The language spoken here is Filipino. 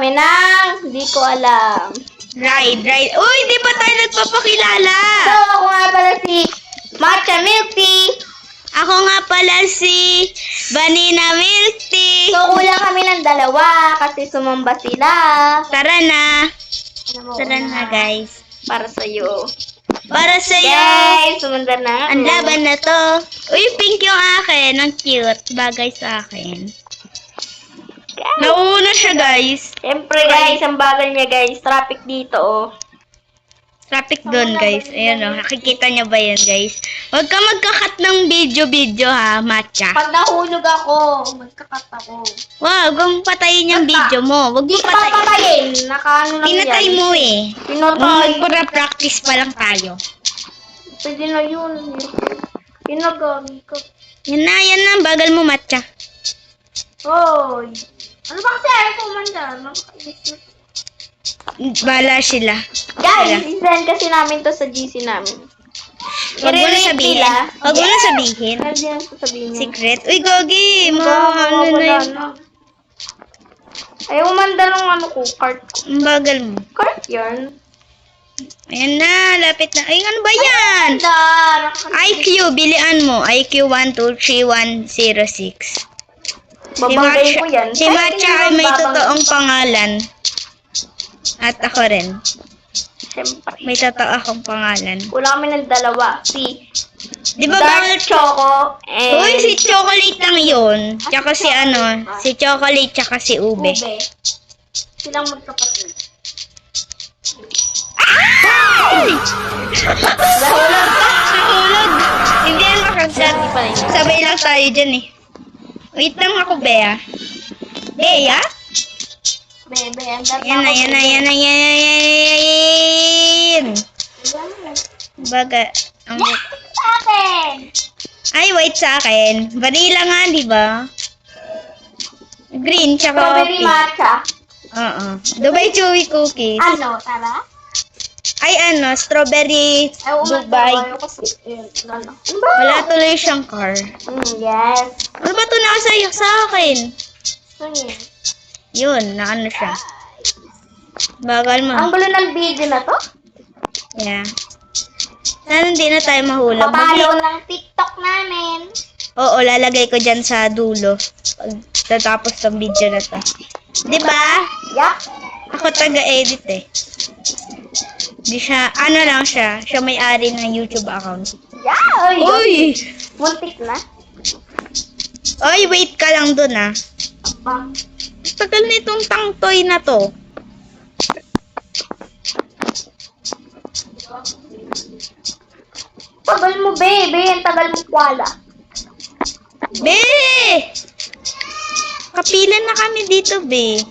kami ng hindi ko alam. Ride. Uy, di ba tayo nagpapakilala? So, ako nga pala si Matcha Milk Tea. Ako nga pala si Vanilla Milk Tea. So, kulang kami ng dalawa kasi sumamba sila. Tara na. Ano mo, Tara na, guys. para sa'yo. Para sa'yo. Guys, sumanda na. Ang laban na to. Uy, pink yung akin. Ang cute. Bagay sa akin. Nauuna siya, guys. Siyempre, guys, ang bagal niya, guys. Traffic dito, oh. Traffic doon, guys. Ayan, o. Nakikita niya ba yan, guys? Huwag ka magkakat ng video, ha, Matcha. Pag nahulog ako, magkakat ako. Wag mong patayin yung video mo. Huwag mo Hindi pa patayin. patayin. Nakaano lang Pinatay yan. mo eh. Pinatay. Para-practice pa lang tayo. Pwede na yun. Pinagagi ko. Yan na. Bagal mo, Matcha. Hoy. Ano ba kasi ayaw ko umandar? Nakakainis na. Bala sila. Guys, isend kasi namin to sa GC namin. Huwag mo na I-relate sabihin. nila. Huwag mo na sabihin. Ano din ang sasabihin niya? Secret. Uy, Gogi. Ano na yun? Ayaw umandar ng ano ko, cart. Ang bagal mo. Cart yan. Ayan na. Lapit na. Ay, ano ba yan? Umandar. IQ. Bilian mo. IQ 123106. Babanggayin ko yan. Si Matcha ay may totoong pangalan. At ako rin. Siyempre. May totoo akong pangalan. Wala kami ng dalawa. Si Di ba Dark Choco and Uy, si Chocolate lang yun. Tsaka si ano, si Chocolate tsaka si Ube. Ube. Silang magkapatid. Ay! Nahulog ka! Nahulog! Hindi yan makagsan. Sabay lang tayo dyan eh. Wait lang ako, Bea. Bea? Bebe, ang dami Yan. Baga, ang... Sa akin! Ay, white sa akin. Vanilla nga, di ba? Green, tsaka Strawberry pink. matcha. Oo. Dubai Chewy Cookies. Ano, tara? Ay, ano, strawberry Ay, umandar Dubai. kayo kasi. Ano ba? Wala tuloy siyang car. Yes. Ano ba ito nakasaya sa akin? So, yun. Yun, na ano siya. Bagal mo. Ang gulo ng video na to? Yeah. Sana hindi na tayo mahulog. Papalo ng TikTok namin. Oo, lalagay ko dyan sa dulo. Pag tatapos ng video na to. Diba? Yak. Ako taga-edit eh. Di siya, ano lang siya. Siya may-ari ng YouTube account. Yeah! Uy! Muntik na. Oy, wait ka lang dun ah. Ah. Tagal nitong tangtoy na to. Tagal mo, babe. Ang tagal mo wala. Be! Kapilan na kami dito, be.